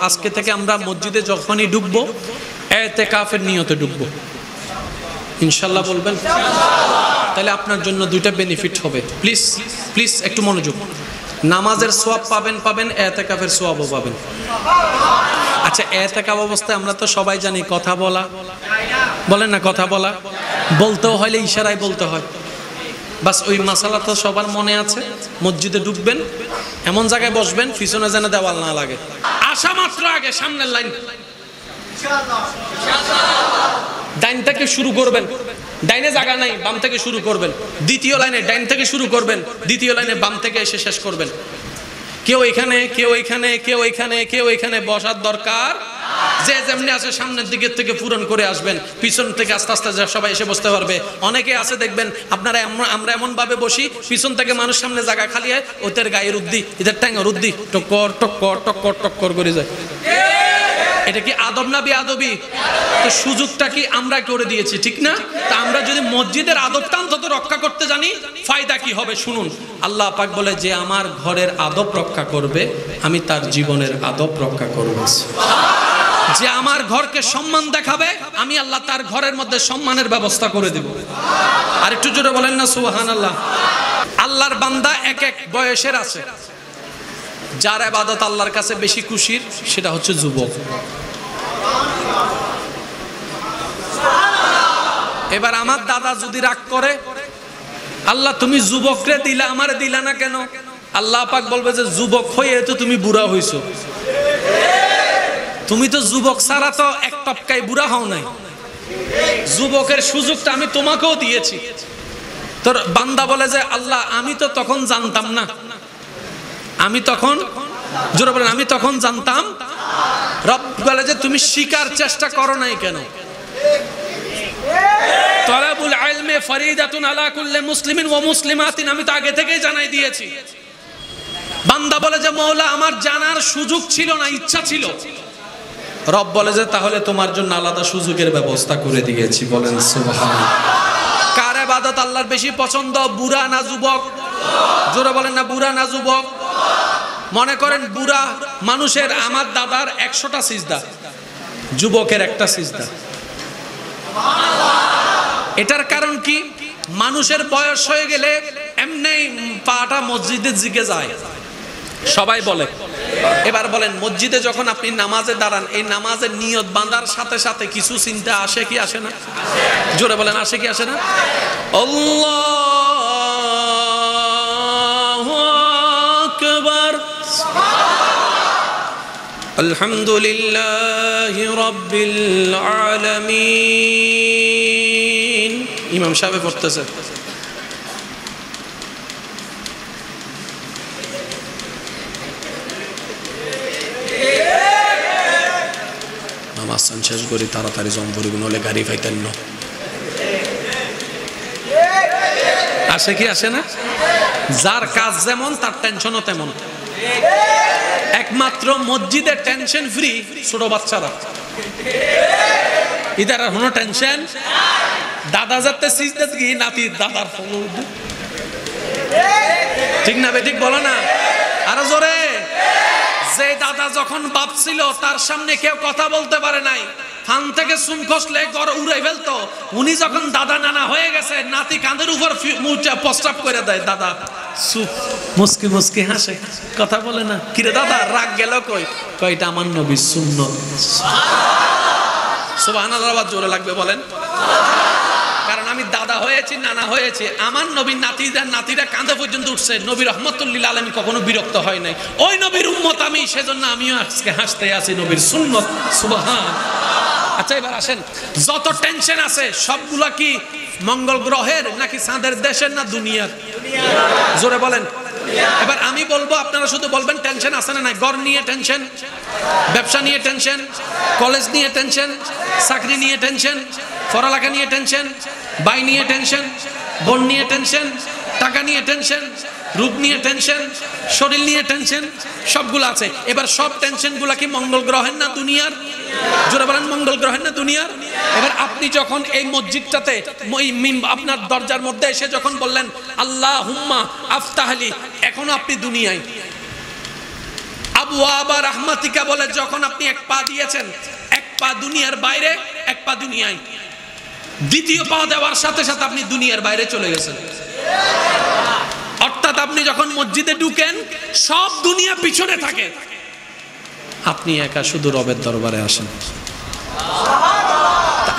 আজকে থেকে আমরা মসজিদে যখনই ঢুকবো ইতিকাফের নিয়তে ঢুকবো ইনশাআল্লাহ বলবেন তাহলে আপনার জন্য দুইটা বেনিফিট হবে প্লিজ প্লিজ একটু মনোযোগ নামাজের সওয়াব পাবেন ইতিকাফের সওয়াবও পাবেন আচ্ছা ইতিকাফ অবস্থায় আমরা তো সবাই জানি কথা বলা বলেন না কথা বলা বলতেও হলে ইশারায় বলতে হয় বাস ওই মাসালা তো সবার মনে আছে মসজিদে ঢুকবেন এমন জায়গায় বসবেন পিছনে যেন দেওয়াল না লাগে আসা মাত্র আগে সামনের লাইন ডাইন থেকে শুরু করবেন ডাইনে জায়গা নাই বাম থেকে শুরু করবেন দ্বিতীয় লাইনে ডাইন থেকে শুরু করবেন দ্বিতীয় লাইনে বাম থেকে এসে শেষ করবেন কেউ এখানে কেউ এখানে কেউ এখানে কেউ এখানে বসার দরকার যে যেমনি আছে সামনের দিকের থেকে পূরণ করে আসবেন পিছন থেকে আস্তে আস্তে সবাই এসে বসতে পারবে অনেকে আছে দেখবেন আপনারা আমরা এমন ভাবে বসি পিছন থেকে মানুষ সামনে জায়গা খালি হয় ওদের গায়ে রুদ্দি এদের ট্যাঙ্গা রুদ্দি টক্কর টক্কর টক্কর টক্কর করে যায় এটা কি আদব না বেয়াদবি তো সুযোগটা কি আমরা করে দিয়েছি ঠিক না তা আমরা যদি মসজিদের আদবটা অন্তত রক্ষা করতে জানি ফায়দা কি হবে শুনুন আল্লাহ পাক বলে যে আমার ঘরের আদব রক্ষা করবে আমি তার জীবনের আদব রক্ষা করব যে আমার ঘরকে সম্মান দেখাবে আমি আল্লাহ তার ঘরের মধ্যে সম্মানের ব্যবস্থা করে দেব আর একটু জোরে বলেন না সুবহানাল্লাহ আল্লাহর বান্দা এক এক বয়সের আছে যার ইবাদত আল্লাহর কাছে বেশি খুশির সেটা হচ্ছে যুবক এবার আমার দাদা যদি রাগ করে আল্লাহ তুমি যুবকরে দিলা আমারে দিলা না কেন আল্লাহ পাক বলবে যে যুবক হয়ে তো তুমি বুড়া হইছো তুমি তো যুবক ছাড়া তো এক টপকায় বুড়া হও নাই যুবকের সুযোগটা আমি তোমাকেও দিয়েছি তোর বান্দা বলে যে আল্লাহ আমি তো তখন জানতাম না আমি তখন জোরে বলেন আমি তখন জানতাম রব বলে যে তুমি শিকার চেষ্টা করো নাই কেন তলাবুল ইলমে ফরিদাতুন আলা কুল্লি মুসলিমিন ওয়া মুসলিমাতিন আমি তো আগে থেকেই জানাই দিয়েছি বান্দা বলে যে মাওলা আমার জানার সুযোগ ছিল না ইচ্ছা ছিল রব বলে যে তাহলে তোমার জন্য আলাদা সুযোগের ব্যবস্থা করে দিয়েছি বলেন সুবহানাল্লাহ কার ইবাদত আল্লাহর বেশি পছন্দ বুড়া না যুবক জোরে বলেন না বুড়া না যুবক মনে করেন বুড়া মানুষের আমার দাদার 100টা সিজদা যুবকের একটা সিজদা এটার কারণ কি মানুষের বয়স হয়ে গেলে এমনি পাটা মসজিদের দিকে যায় সবাই বলে এবার বলেন মসজিদে যখন আপনি নামাজে দাঁড়ান এই নামাজের নিয়ত বাঁধার সাথে সাথে কিছু চিন্তা আসে কি আসে না জোরে বলেন আসে কি আসে না আল্লাহু আকবার আলহামদুলিল্লাহি রাব্বিল আলামিন ইমাম সাহেব পড়তেছে নামাজ শেষ করি তাড়াতাড়ি জম্বরি গুলো হলে গাড়ি পাইতেন না আসে কি আসে না যার কাজ যেমন তার টেনশনও তেমন একমাত্র মসজিদের টেনশন ফ্রি ছোট বাচ্চারা ইদার কোনো টেনশন দাদা যাতে সিজদা গিয়ে নাতি দাদার ফোন ঠিক না বেঠিক বলো না আরো জোরে যে দাদা যখন বাপ ছিল তার সামনে কেউ কথা বলতে পারে নাই ফান থেকে চুন খসলে ঘর উড়ে ফেলতো উনি যখন দাদা নানা হয়ে গেছে নাতি কাঁধের উপর প্রস্তাব করে দেয় দাদা চুপ মুস্কি মুস্কি হাসে কথা বলে না কিরে দাদা রাগ গেল কই কয়টা আমার নবীর সুন্নাত সুবহানাল্লাহ আওয়াজ জোরে লাগবে বলেন কারণ আমি দাদা হয়েছি নানা হয়েছি আমার নবীর নাতিরা কাঁধে পর্যন্ত উঠছে নবী রাহমাতুল লিল আলামিন কখনো বিরক্ত হয় নাই ওই নবীর উম্মত আমি সেজন্য আমিও আজকে হাসতে আছি নবীর সুন্নাত সুবহান আচ্ছা এবার আসেন যত টেনশন আছে সবগুলা কি মঙ্গল গ্রহের নাকি চাঁদের দেশের না দুনিয়ার জোরে বলেন এবার আমি বলবো আপনারা শুধু বলবেন টেনশন আছে না নাই ঘর নিয়ে টেনশন ব্যবসা নিয়ে টেনশন কলেজ নিয়ে টেনশন চাকরি নিয়ে টেনশন পড়ালেখা নিয়ে টেনশন ভাই নিয়ে টেনশন বোন নিয়ে টেনশন টাকা নিয়ে টেনশন রূপ নিয়ে টেনশন শরীর নিয়ে টেনশন সবগুলো আছে এবার সব টেনশনগুলো কি মঙ্গল গ্রহের না দুনিয়ার জোরে বলেন মঙ্গল গ্রহের না দুনিয়ার এবার আপনি যখন এই মসজিদটাতে আপনার দরজার মধ্যে এসে যখন বললেন আল্লাহুম্মা আফতাহলি এখন আপনি দুনিয়ায় আবওয়াবা রাহমাতিকা বলে যখন আপনি এক পা দিয়েছেন, এক পা দুনিয়ার বাইরে, এক পা দুনিয়ায়, দ্বিতীয় পা দেওয়ার সাথে সাথে আপনি দুনিয়ার বাইরে চলে গেছেন। অর্থাৎ আপনি যখন মসজিদে ঢুকেন সব দুনিয়া পিছনে থাকে, আপনি একা শুধু রবের দরবারে আসেন।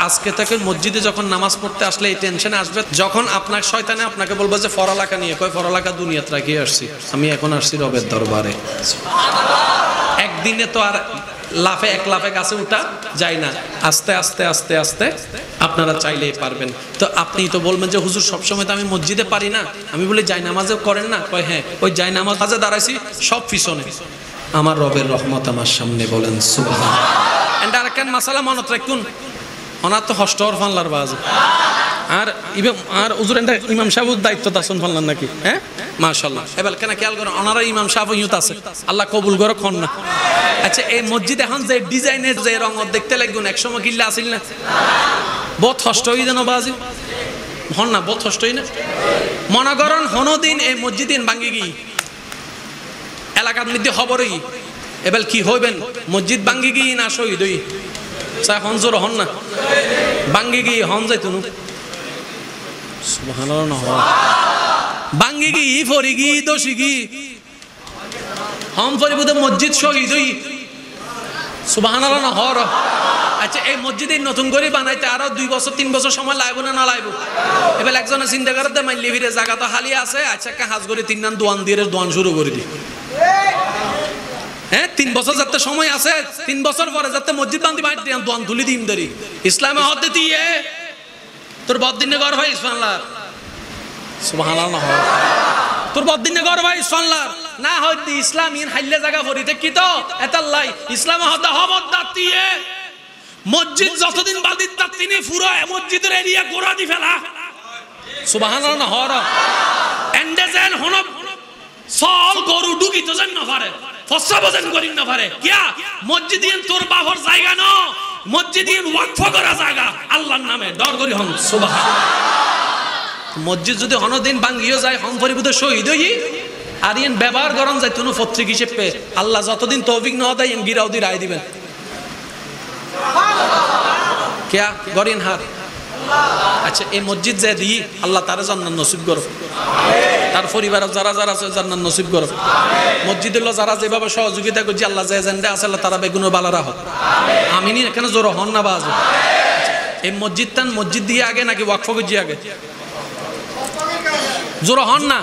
আজকে থেকে মসজিদে যখন নামাজ পড়তে আসলে এই টেনশনে আসবে, যখন আপনার শয়তানে আপনাকে বলবে যে পড়ালেখা নিয়ে, কয় পড়ালেখা দুনিয়াতে রাখিয়ে আসছি, আমি এখন আসছি রবের দরবারে। একদিনে তো আর এক লাফে গাছে উঠা যায় না, আস্তে আস্তে আস্তে আস্তে আপনারা চাইলেই পারবেন। তো আপনি তো বলবেন যে হুজুর সবসময় তো আমি মসজিদে পারি না, আমি বলি যাই নামাজে করেন না, কয় হ্যাঁ, ওই যাই নামাজে দাঁড়াইছি সব পিছনে, আমার রবের রহমত আমার সামনে, বলেন সুবহানাল্লাহ। এন্ড আরেকখান মাসালা মনত রাখুন, ওনার তো হস্টর ফানলার বাজ আর হুজুর এন্ড ইমাম সাহেবের দায়িত্ব দাসন ফানলার নাকি, হ্যাঁ মাশাআল্লাহ। এবার কেন খেয়াল করো, ওনারা ইমাম সাহেব ইউত আছে, আল্লাহ কবুল করো খন না। আচ্ছা, এই মসজিদ এখন যে ডিজাইনের যে রঙ দেখতে লাগুন, একসময় কিল্লা আসিল না, বহুত হষ্ট হই যেন বাজি হন না, বহুত হষ্ট হই না। মনে করেন হনদিন এই মসজিদিন ভাঙ্গি গি এলাকার মধ্যে খবরই, এবার কি হইবেন, মসজিদ ভাঙ্গি গি না শহীদ হই, হন জোর হন না, ভাঙ্গি গি হন যাইতো সুবহানাল্লাহ, ভাঙ্গি গি ফরি গি দোষী গি হম ফরিবুদ মসজিদ শহীদ হই, সুবহানাল্লাহ না হর। আচ্ছা, এই মসজিদে নতুন করে বানাইতে আরো 2 বছর 3 বছর সময় লাগবে না, না লাগবে? এবার একজনে চিন্তা করে দে মাইলি ফিরে জায়গা তো খালি আছে, আচ্ছা একটা হাজ করে 3 নান দোয়ান দিয়ে দোয়ান শুরু করে দি, হ্যাঁ 3 বছর যাতে সময় আছে, 3 বছর পরে যাতে মসজিদ বান্ধি বাইরে দোয়ান তুলি দিম ধরি ইসলামে হতে দিয়ে তোর বদিনে গর ভাই ইসলামলা, সুবহানাল্লাহ, তোর বদিনে গর ভাই ইসলামলা না হইতে ইসলাম ইন হাইলে জায়গা ফরিতে কি তো এতাল্লাই ইসলামে হতে হবদ্দার দিয়ে মসজিদ যতদিন বাদিত তার তিনি পুরো মসজিদের এরিয়া গোড়া দি ফেলা, সুবহানাল্লাহ হর। এন্ডেজেন হন সল গরু ঢুকি তো জান না পারে, ফসা বজেন করি না পারে, কিয়া মসজিদিন তোর বাবার জায়গা ন, মসজিদিন ওয়াকফ করা জায়গা আল্লাহর নামে, ডর করি হন সুবহানাল্লাহ। মসজিদ যদি হনদিন ভাঙ্গিও যায়, হম পরিবুদ্ধ শহীদ হই, আর ইন ব্যবহার করন যায় তুনু পত্রিক হিসেবে, আল্লাহ যতদিন তৌফিক না দেয় ইন গিরাও দি রায় দিবেন, কিয়া গরিন হাত। আচ্ছা, এই মসজিদ যে দিই আল্লাহ তারা জান্নাত নসিব করো, তার পরিবার যারা যারা আছে জান্নাত নসিব করো, মসজিদের যারা যেভাবে সহযোগিতা করছে আল্লাহ যে জেন্ডে আছে আল্লাহ তারা বেগুনো বালা রাখো, আমিনি এখানে জোর হন না বাজ। এই মসজিদটান মসজিদ দিয়ে আগে নাকি ওয়াকফ গজি আগে, জোর হন না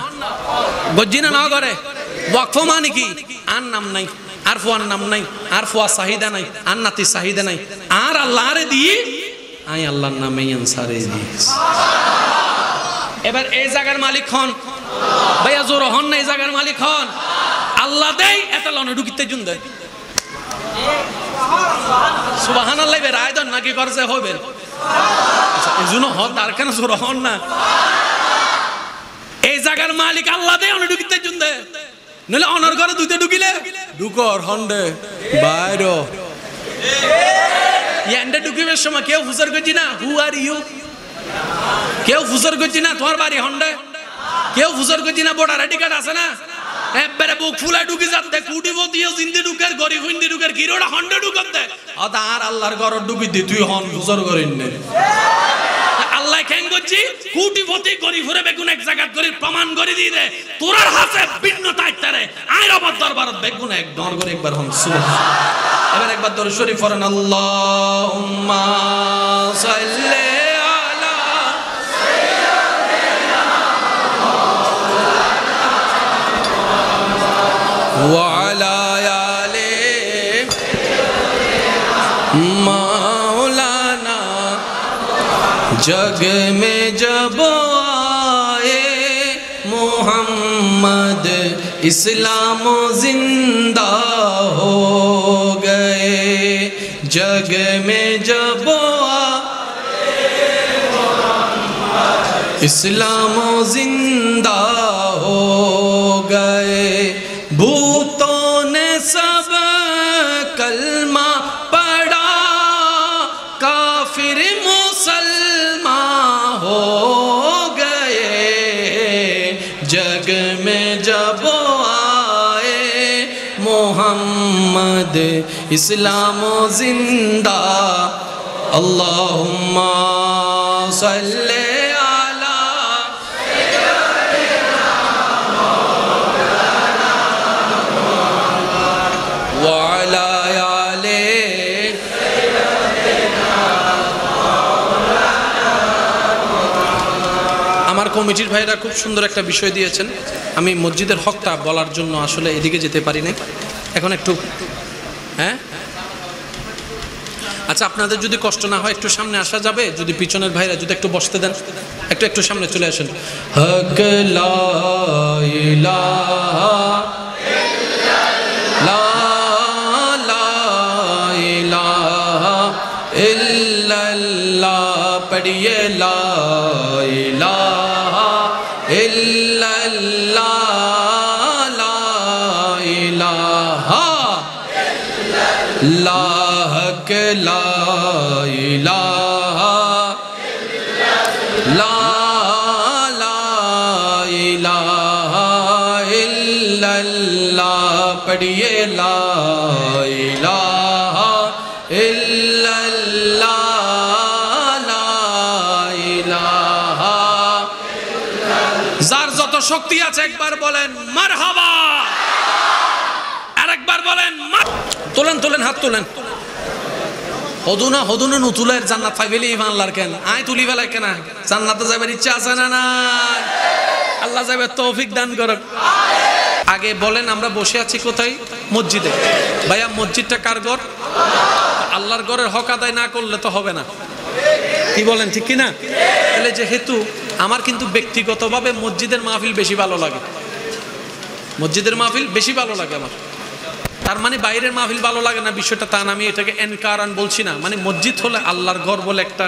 গজি না করে ওয়াকফ মানে কি, আর নাম নাই, আর ফুয়ার নাম নাই, আর ফুয়ার চাহিদা নাই, আর নাতির চাহিদা নাই, আর আল্লাহরে দিয়ে আই আল্লাহর নামে আনসারে দিস। এবার এই জায়গার মালিক হন ভাইয়া, জোর হন না, এই জায়গার মালিক হন আল্লাহ দেয়, এটা লনে ঢুকিতে জুন দেয়, সুবহানাল্লাহ। এবার আয়দন নাকি করছে হবেন এজন্য হন, তার কেন জোর হন না, এই জায়গার মালিক আল্লাহ দেয়, অনে ঢুকিতে জুন দেয়, নইলে অনর ঘরে দুইতে ঢুকিলে ঢুকর হন্ডে বাইর ইয়ান্ডে ঢুকিবার সময় কেউ ফুসর করছি না, হু আর ইউ, কেউ ফুসর করছি না তোমার বাড়ি হন্ডে, কেউ ফুসর করছি না ভোটার আইডি কার্ড আছে না, একবারে বুক ফুলা ঢুকি যাতে কুটিপতিও জিন্দি ঢুকার গরিব হিন্দি ঢুকার কিরোটা হন্ডে ঢুকাতে আর আল্লাহর ঘর ঢুকি দি তুই হন ফুসর করিন না, আল্লাহ কেন করছি কুটিপতি গরিব হরে বেগুন এক জায়গা করে প্রমাণ করে দিয়ে দে তোরার হাতে ভিন্নতা ইত্যারে আইর অবদ দরবারত বেগুন এক ডর করে একবার হন সুবহানাল্লাহ। এবার একবার দরুদ শরীফ পড়েন, আল্লাহুম্মা সাল্লি আলা সাইয়্যিদিনা ওয়া আলা আলি মাওলানা। जग में जब आए मोहम्मद इस्लाम जिंदा हो गए, जग में जब आए इस्लाम जिंदा हो गए, भूतों ने सब कलमा पढ़ा, काफिर हो गए, जग में जब आए मोहम्मद ইসলাম জিন্দা আল্লাহুম্মা সাল্লি আলা ওয়া আলা আলি আমার কমিটির ভাইরা খুব সুন্দর একটা বিষয় দিয়েছেন। আমি মসজিদের হকটা বলার জন্য আসলে এদিকে যেতে পারি না এখন একটু। হ্যাঁ আচ্ছা, আপনাদের যদি কষ্ট না হয় একটু সামনে আসা যাবে? যদি পিছনের ভাইরা যদি একটু বসতে দেন, একটু সামনে চলে আসেন। হক লা ইলাহা ইল্লাল্লাহ পড়িয়ে লা ইলাহা ইল্লাল্লাহ লা ইলাহা ইল্লাল্লাহ লা ইলাহা লা ইলাহা ইল্লাল্লাহ পড়িয়ে লা ইলাহা ইল্লাল্লাহ লা ইলাহা। যার যত শক্তি আছে একবার বলেন মারহাবা, আরেকবার বলেন তোলেন হাত তোলেন। হদুনা নুতুলের জান্নাত পাইবেলি ইমানলার কেন আয় তুলি ফেলাই কেন? জান্নাতে যাবার ইচ্ছা আছে না? না, আল্লাহ যাবে তৌফিক দান করুক। আগে বলেন আমরা বসে আছি কোথায়? মসজিদে। ভাইয়া মসজিদটা কার ঘর? আল্লাহর ঘরের হক আদায় না করলে তো হবে না, কি বলেন ঠিক কিনা? তাহলে যেহেতু আমার কিন্তু ব্যক্তিগতভাবে মসজিদের মাহফিল বেশি ভালো লাগে, মসজিদের মাহফিল বেশি ভালো লাগে আমার। তার মানে বাইরের মাহফিল ভালো লাগে না বিষয়টা তা না, আমি এটাকে এনকারান বলছি না। মানে মসজিদ হলে আল্লাহর ঘর বলে একটা,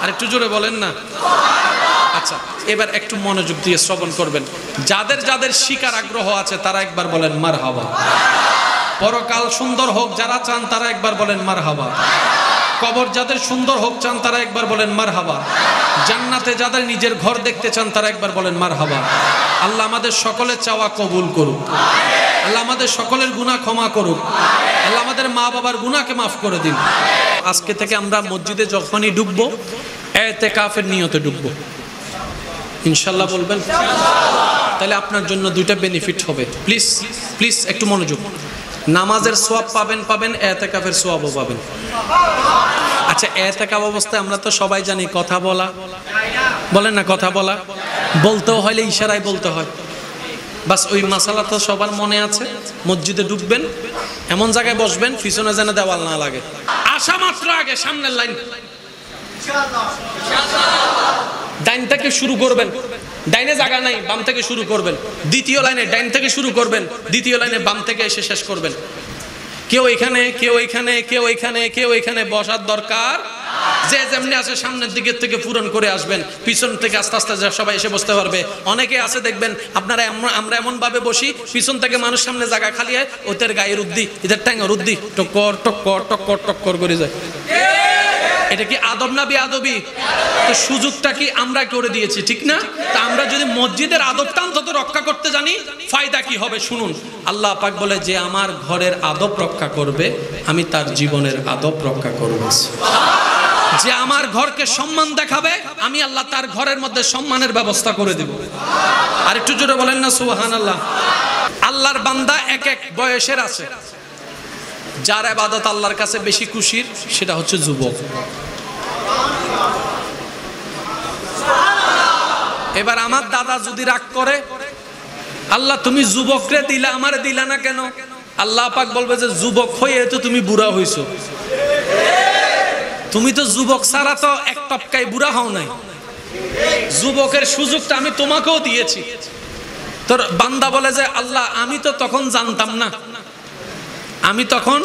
আর একটু জোরে বলেন না। আচ্ছা, এবার একটু মনোযোগ দিয়ে শ্রবণ করবেন। যাদের যাদের শিকার আগ্রহ আছে তারা একবার বলেন মারহাবা। পরকাল সুন্দর হোক যারা চান তারা একবার বলেন মারহাবা। কবর যাদের সুন্দর হোক চান তারা একবার বলেন মারহাবা। জান্নাতে যাদের নিজের ঘর দেখতে চান তারা একবার বলেন মারহাবা। আল্লাহ আমাদের সকলের চাওয়া কবুল করুক, আল্লাহ আমাদের সকলের গুনাহ ক্ষমা করুক, আল্লাহ আমাদের মা বাবার গুনাহকে মাফ করে দিন। আজকে থেকে আমরা মসজিদে যখনই ঢুকবো ইতিকাফের নিয়তে ঢুকবো ইনশাআল্লাহ, বলবেন? তাহলে আপনার জন্য দুইটা বেনিফিট হবে। প্লিজ একটু মনোযোগ। নামাজের সওয়াব পাবেন, ইতিকাফের সওয়াবও পাবেন। আচ্ছা, ইতিকাফ অবস্থায় আমরা তো সবাই জানি কথা বলা, বলেন না? কথা বলা বলতেও হলে ইশারায় বলতে হয়। বাস ওই মাসালা তো সবার মনে আছে। মসজিদে ঢুকবেন, এমন জায়গায় বসবেন পিছনে যেন দেওয়াল না লাগে। আসা মাত্র আগে সামনের লাইন ডাইন থেকে শুরু করবেন, ডাইনে জায়গা নাই, বাম থেকে শুরু করবেন। দ্বিতীয় লাইনে ডাইন থেকে শুরু করবেন, দ্বিতীয় লাইনে বাম থেকে এসে শেষ করবেন। কেউ এখানে বসার দরকার, যে যেমনি আছে সামনের দিকের থেকে পূরণ করে আসবেন, পিছন থেকে আস্তে আস্তে সবাই এসে বসতে পারবে। অনেকে আছে দেখবেন আপনারা, আমরা এমন ভাবে বসি পিছন থেকে মানুষ সামনে জায়গা খালি হয়, ওদের গায়ে রুদ্দি, এদের ট্যাঙ্গ রুদ্দি, টক্কর টক্কর টক্কর টক্কর করে যায়। এটা কি আদব না বেয়াদবি? তো সুযোগটা কি আমরা করে দিয়েছি, ঠিক না? তা আমরা যদি মসজিদের আদবটা অন্তত রক্ষা করতে জানি, ফায়দা কি হবে শুনুন। আল্লাহ পাক বলে, যে আমার ঘরের আদব রক্ষা করবে আমি তার জীবনের আদব রক্ষা করব। যে আমার ঘরকে সম্মান দেখাবে আমি আল্লাহ তার ঘরের মধ্যে সম্মানের ব্যবস্থা করে দেব। আর একটু জোরে বলেন না সুবহানাল্লাহ। আল্লাহর বান্দা এক এক বয়সের আছে। যার ইবাদত আল্লাহর কাছে বেশি খুশির সেটা হচ্ছে যুবক। এবার আমার দাদা যদি রাগ করে, আল্লাহ তুমি যুবকরে দিলা, আমারে দিলা না কেন? আল্লাহ পাক বলবে যে যুবক হয়ে তো তুমি বুড়া হইছো, তুমি তো যুবক ছাড়া তো এক টপকায় বুড়া হও নাই। যুবকের সুযোগটা আমি তোমাকেও দিয়েছি। তোর বান্দা বলে যে আল্লাহ আমি তো তখন জানতাম না, আমি তখন,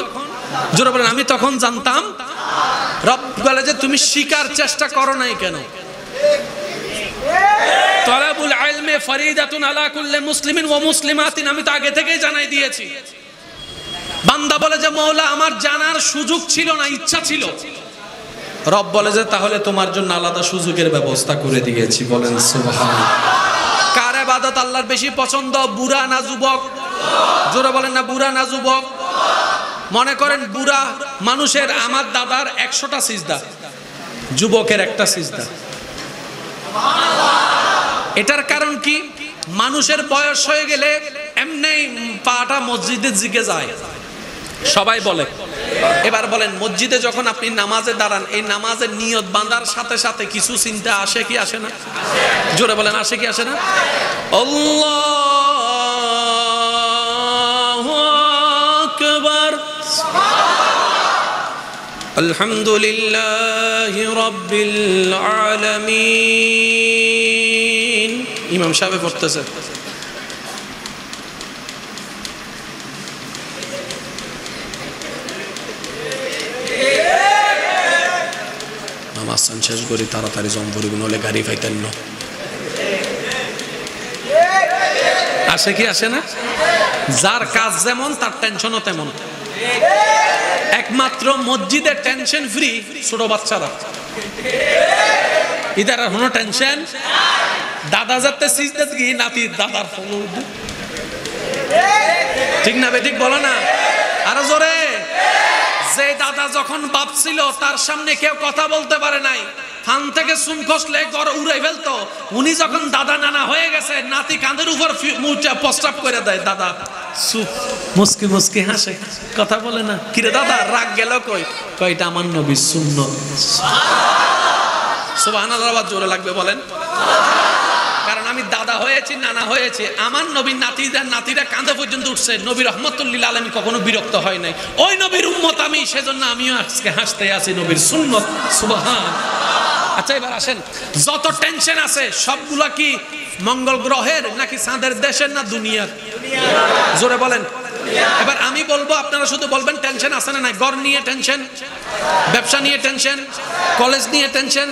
জোরে বলেন, আমি তখন জানতাম। রব বলে যে তুমি শিকার চেষ্টা করো নাই কেন? তলাবুল ইলমে ফরিদাতুন আলা কুল্লি মুসলিমিন ওয়া মুসলিমাতিন, আমি তো আগে থেকেই জানাই দিয়েছি। বান্দা বলে যে মওলা আমার জানার সুযোগ ছিল না, ইচ্ছা ছিল। রব বলে যে তাহলে তোমার জন্য আলাদা সুযোগের ব্যবস্থা করে দিয়েছি। বলেন সুবহানাল্লাহ। কারে ইবাদত আল্লাহর বেশি পছন্দ, বুড়া না যুবক? জোরে বলেন না, বুড়া না যুবক? মনে করেন বুড়া মানুষের, আমার দাদার 100টা সিজদা, যুবকের একটা সিজদা। এটার কারণ কি? মানুষের বয়স হয়ে গেলে এমনি পাটা মসজিদের দিকে যায়, সবাই বলে। এবার বলেন, মসজিদে যখন আপনি নামাজে দাঁড়ান, এই নামাজের নিয়ত বাঁধার সাথে সাথে কিছু চিন্তা আসে কি আসে না? জোরে বলেন, আসে কি আসে না? আল্লাহু আকবার, আলহামদুলিল্লাহি রাব্বিল আলামিন। ইমাম সাহেব পড়তেছে, নামাজ শেষ করি তাড়াতাড়ি জম্বরি হলে গাড়ি পাইতেন না। আসে কি আসে না? যার কাজ যেমন তার টেনশনও তেমন। একমাত্র মসজিদে টেনশন ফ্রি ছোট বাচ্চারা, ইদার কোনো টেনশন। দাদা যাতে সিজদা গিয়ে নাতি দাদার ফোন, ঠিক না বেঠিক বলো না? আরো জোরে। যে দাদা যখন বাপ ছিল তার সামনে কেউ কথা বলতে পারে নাই, ফান থেকে চুন খসলে ঘর উড়াই ফেলতো। উনি যখন দাদা নানা হয়ে গেছে, নাতি কাঁধের উপর প্রস্রাব করে দেয়, দাদা চুপ, মুস্কি মুস্কি হাসে, কথা বলে না। কিরে দাদা রাগ গেল কই? কয়টা আমার নবীর সুন্নাত। সুবহানাল্লাহ, আওয়াজ জোরে লাগবে বলেন। কারণ আমি দাদা হয়েছি, নানা হয়েছে, আমার নবীর নাতিরা কাঁধে পর্যন্ত উঠছে। নবী রহমতুল লিল আলামিন কখনো বিরক্ত হয় নাই। ওই নবীর উম্মত আমি, সেজন্য আমিও আজকে হাসতে আছি নবীর সুন্নাত। সুবহান। আচ্ছা এবার আসেন, যত টেনশন আছে সবগুলা কি মঙ্গল গ্রহের নাকি চাঁদের দেশের না দুনিয়ার? জোরে বলেন। এবার আমি বলবো, আপনারা শুধু বলবেন টেনশন আছে না নাই। ঘর নিয়ে টেনশন, ব্যবসা নিয়ে টেনশন, কলেজ নিয়ে টেনশন,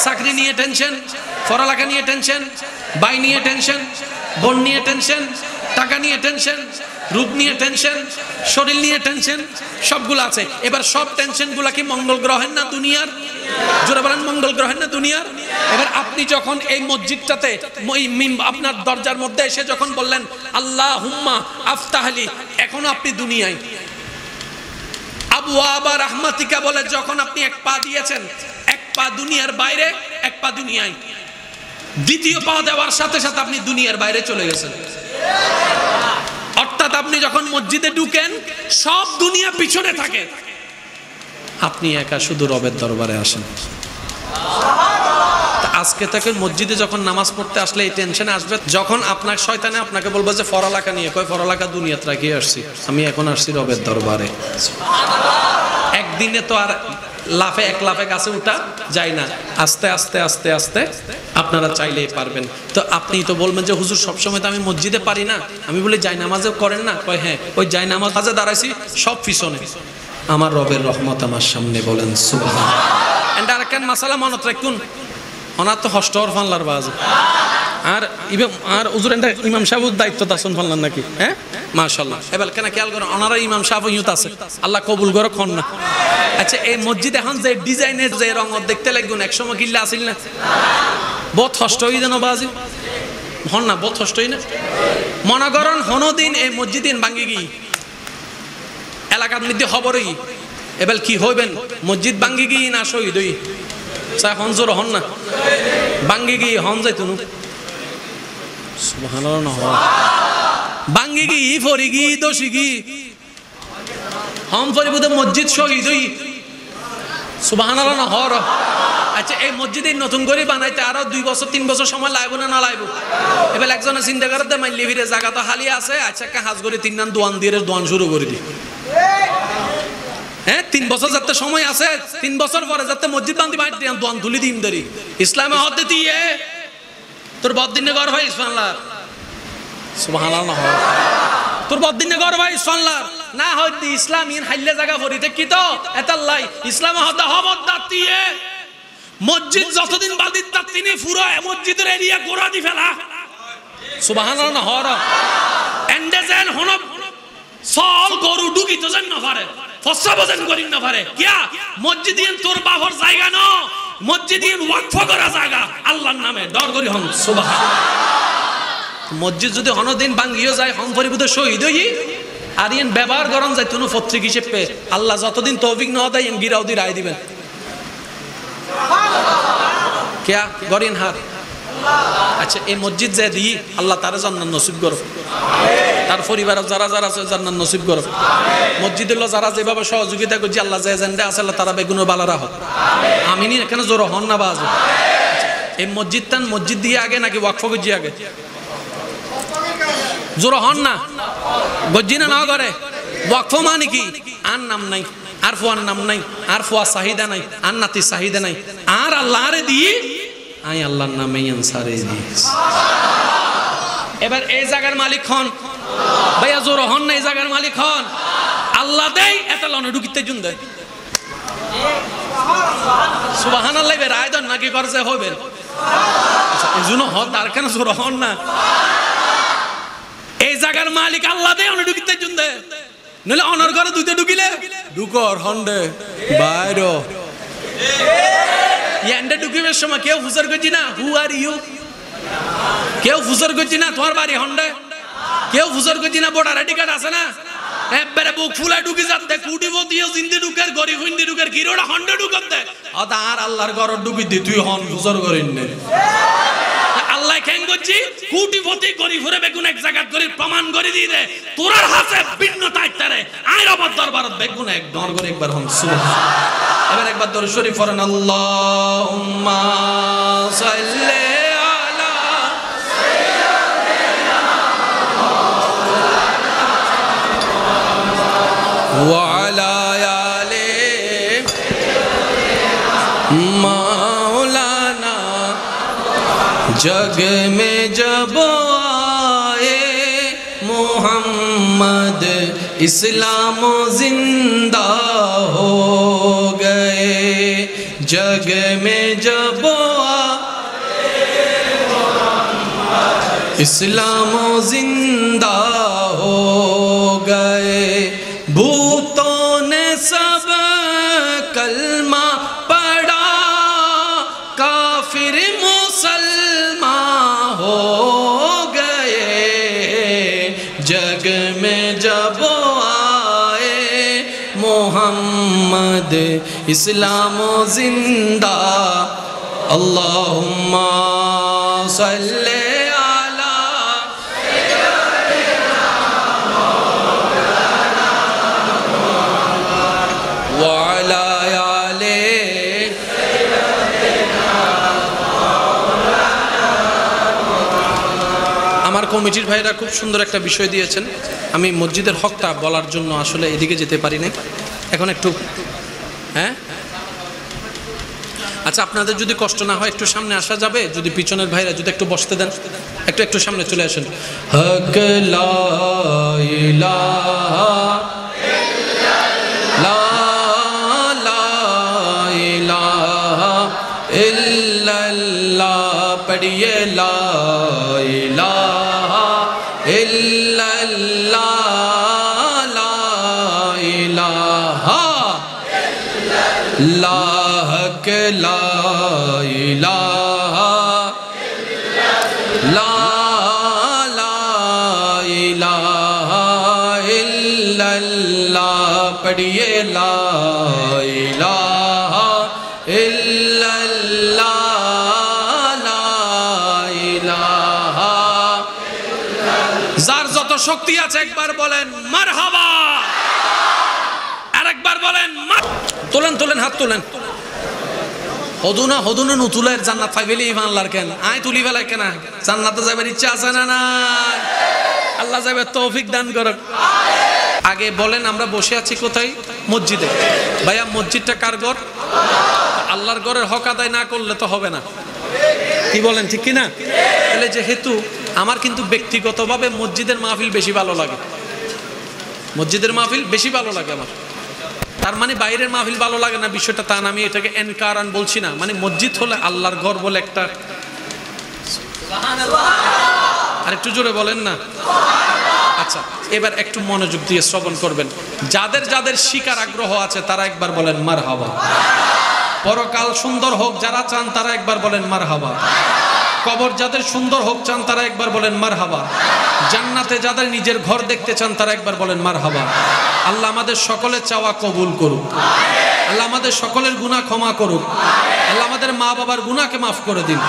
চাকরি নিয়ে টেনশন, পড়ালেখা নিয়ে টেনশন, ভাই নিয়ে টেনশন, বোন নিয়ে টেনশন, টাকা নিয়ে টেনশন, রূপ নিয়ে টেনশন, শরীর নিয়ে টেনশন, সবগুলো আছে। এবার সব টেনশন গুলা কি মঙ্গল গ্রহের না দুনিয়ার? জোরে বলেন, মঙ্গল গ্রহের না দুনিয়ার? এবার আপনি যখন এই মসজিদটাতে আপনার দরজার মধ্যে এসে যখন বললেন আল্লাহুম্মা আফতাহলি, এখন আপনি দুনিয়ায়। আবওয়াবা রাহমাতিকা বলে যখন আপনি এক পা দিয়েছেন, এক পা দুনিয়ার বাইরে, এক পা দুনিয়ায়। দ্বিতীয় পা দেওয়ার সাথে সাথে আপনি দুনিয়ার বাইরে চলে গেছেন। অর্থাৎ আপনি যখন মসজিদে ঢুকেন, সব দুনিয়া পিছনে থাকে, আপনি একা শুধু রবের দরবারে আসেন। আজকে থেকে মসজিদে যখন নামাজ পড়তে আসলে এই টেনশনে আসবে, যখন আপনার শয়তানে আপনাকে বলবে যে পড়ালেখা নিয়ে, কয় পড়ালেখা দুনিয়াতে রাখিয়ে আসছি, আমি এখন আসছি রবের দরবারে। একদিনে তো আর এক লাফে গাছে উঠা যায় না, আস্তে আস্তে আস্তে আস্তে আপনারা চাইলেই পারবেন। তো আপনি তো বলবেন যে হুজুর সবসময় তো আমি মসজিদে পারি না। আমি বলি যাই নামাজও করেন না? কয় হ্যাঁ, ওই যাই নামাজে দাঁড়াইছি সব পিছনে, আমার রবের রহমত আমার সামনে, বলেন সুবহানাল্লাহ। এন্ড আরেকখান মাসালা মনত রাখুন, ওনার তো হস্টর ফানলার বাজ আর হুজুর ইমাম সাহেবের দায়িত্ব দাসন ফানলার নাকি? হ্যাঁ, মাশাআল্লাহ। এবার কেন খেয়াল করেন, ওনারা ইমাম সাহেব ইউত আছে, আল্লাহ কবুল করে খন না। আচ্ছা, এই মসজিদ এখন যে ডিজাইনের যে রঙ দেখতে লাগুন, একসময় কিল্লা আসিল না? বহুত হষ্ট হই যেন বাজি হন না, বহুত হষ্ট হই না। মনে করেন হনদিন এই মসজিদিন ভাঙ্গি গিয়ে এলাকার মধ্যে খবরই, এবার কি হইবেন? মসজিদ ভাঙ্গি গিয়ে না শহীদ হই চাই হন জোর হন না, ভাঙ্গি গিয়ে হন যাইতো সুবহানাল্লাহ, ভাঙ্গি গিয়ে ফরি গিয়ে দোষী গিয়ে হম ফরিবুদে মসজিদ শহীদ হই সুবহানাল্লাহ না হর। আচ্ছা, এই মসজিদে নতুন করে বানাইতে আরো 2 বছর 3 বছর সময় লাগবে না? না লাগবে। এবার একজনে চিন্তা করতে মাইলি ফিরে জায়গা তো খালি আছে, আচ্ছা একটা হাজ করে 3 নান দোয়ান দিয়ে দোয়ান শুরু করে দি। হ্যাঁ, 3 বছর যাতে সময় আছে, 3 বছর পরে যাতে মসজিদ বান্ধি বাইর দিয়ে দোয়ান তুলি দিন দেরি ইসলামে হদ দিয়ে তোর বদিনে ঘর ভাই ইসলামলা সুবহানাল্লাহ, তোর বদিনে ঘর ভাই ইসলামলা না হইতে ইসলাম ইন হাইলে জায়গা ফরিতে কি তো এতাল্লাই ইসলামে হদ হবদাত দিয়ে মসজিদ যতদিন বাদিত তা তিনি পুরো মসজিদের এরিয়া গোড়া দি ফেলা সুবহানাল্লাহ হর। এন্ডেজেন হন সল গরু ঢুকি তো জান না পারে, ফসা বজন করি না পারে কিয়া মসজিদিন তোর বাবার জায়গা ন, মসজিদিন ওয়াকফ করা জায়গা আল্লাহর নামে ডর করি হন সুবহানাল্লাহ। মসজিদ যদি অনদিন ভাঙ্গিও যায় হম পরিবুদ্ধ শহীদ হই আর ইন ব্যবহার গরম যায় তুনু পত্রিক হিসেবে পেয়ে আল্লাহ যতদিন তৌফিক না দেয় ইন গিরাউদি রায় দিবেন কেয়া গরিন হাত আচ্ছা এই মসজিদ যে দিই আল্লাহ তারা জান্নাত নসিব করো তার পরিবার যারা যারা আছে জান্নাত নসিব করো মসজিদের যারা যেভাবে সহযোগিতা করছে আল্লাহ যে এজেন্ডা আছে আল্লাহ তারা বেগুনো বালা রাখো আমিনি এখানে জোর হন না বাজো এই মসজিদটান মসজিদ দিয়ে আগে নাকি ওয়াকফ গজি আগে জোর হন না গজি না করে ওয়াকফ মানে কি আর নাম নাই আর ফুয়ার নাম নাই আর ফুয়া চাহিদা নাই আর নাতি চাহিদা নাই আর আল্লাহ রে দিয়ে আই আল্লাহর নামে আনসারে দিস এবার এই জায়গার মালিক হন ভাইয়া জোর হন না এই জায়গার মালিক হন আল্লাহ দেই এত লনে ঢুকিতে জুন দেয় সুবহানাল্লাহ বে রায় দেন নাকি করছে হবে এই জন্য হন তার কেন জোর হন না এই জায়গার মালিক আল্লাহ দেই অনে ঢুকিতে জুন দেয় নলে অনর ঘরে দুইতে ঢুকিলে ঢুকর হন্ডে বাইরো ইয়ান্ডে ঢুকিবার সময় কেউ ফুসর করছি না হু আর ইউ কেউ ফুসর করছি না তোমার বাড়ি হন্ডে কেউ ফুসর করছি না ভোটার আইডি কার্ড আছে না একবারে বুক ফুলা ঢুকি যাতে কুটি বদিও জিন্দি ঢুকের গরি হুন্দি ঢুকের কিরোটা হন্ডে ঢুকতে আর আল্লাহর ঘর ঢুকি দি তুই হন ফুসর করিন না আল্লাহ কেন করছি কুটি বতি গরি ঘুরে বেগুন এক জায়গা করে প্রমাণ করে দিয়ে দে তোরার হাতে ভিন্নতা ইত্যারে আইর অবদ দরবারত বেগুন এক দর করে একবার হন সুবহান এবার একবার দরুদ শরীফ পড়েন আল্লাহুম্মা সাল্লি আলা সাইয়্যিদিনা ওয়া আলা আলি মাওলানা जग में जब आए मोहम्मद इस्लाम जिंदा हो गए जग में जब आए इस्लाम जिंदा हो गए भूतों ने सब कलमा पढ़ा काफिर हो गए जग में जब आए मोहम्मद इस्लाम जिंदा अल्लाहुम्मा सल्ले अला व अला आले আমার কমিটির ভাইরা খুব সুন্দর একটা বিষয় দিয়েছেন আমি মসজিদের হকটা বলার জন্য আসলে এদিকে যেতে পারি না এখন একটু হ্যাঁ আচ্ছা আপনাদের যদি কষ্ট না হয় একটু সামনে আসা যাবে যদি পিছনের ভাইরা যদি একটু বসতে দেন একটু সামনে চলে আসেন হক লা ইলাহা इल्लल्लाह पढ़िए ला इलाहा इल्लल्लाह ला इलाहा इल्लल्लाह के ला इलाहा ला ला इलाहा इल्लल्लाह पढ़िए ला इलाहा इल्लल्लाह যার যত শক্তি আছে একবার বলেন মারহাবা আরেকবার বলেন তোলেন তোলেন হাত তোলেন হদুনা হদুনা নুতুলের জান্নাত পাইবেলি ইমানলার কেন আই তুলি বেলায় কেন জান্নাতে যাবার ইচ্ছা আছে না না আল্লাহ যাবে তৌফিক দান করুক আগে বলেন আমরা বসে আছি কোথায় মসজিদে ভাইয়া মসজিদটা কার ঘর আল্লাহর ঘরের হক আদায় না করলে তো হবে না কি বলেন ঠিক কি না তাহলে যেহেতু আমার কিন্তু ব্যক্তিগতভাবে মসজিদের মাহফিল বেশি ভালো লাগে মসজিদের মাহফিল বেশি ভালো লাগে আমার তার মানে বাইরের মাহফিল ভালো লাগে না বিষয়টা তা না আমি এটাকে এনকারান বলছি না মানে মসজিদ হলে আল্লাহর ঘর বলে একটা সুবহানাল্লাহ আর একটু জোরে বলেন না আচ্ছা এবার একটু মনোযোগ দিয়ে শ্রবণ করবেন যাদের যাদের শিকার আগ্রহ আছে তারা একবার বলেন মারহাবা পরকাল সুন্দর হোক যারা চান তারা একবার বলেন মারহাবা কবর যাদের সুন্দর হোক চান তারা একবার বলেন মারহাবা। জান্নাতে যাদের নিজের ঘর দেখতে চান তারা একবার বলেন মারহাবা। আল্লাহ আমাদের সকলের চাওয়া কবুল করুক। আল্লাহ আমাদের সকলের গুনাহ ক্ষমা করুক। আল্লাহ আমাদের মা বাবার গুনাহকে মাফ করে দিন।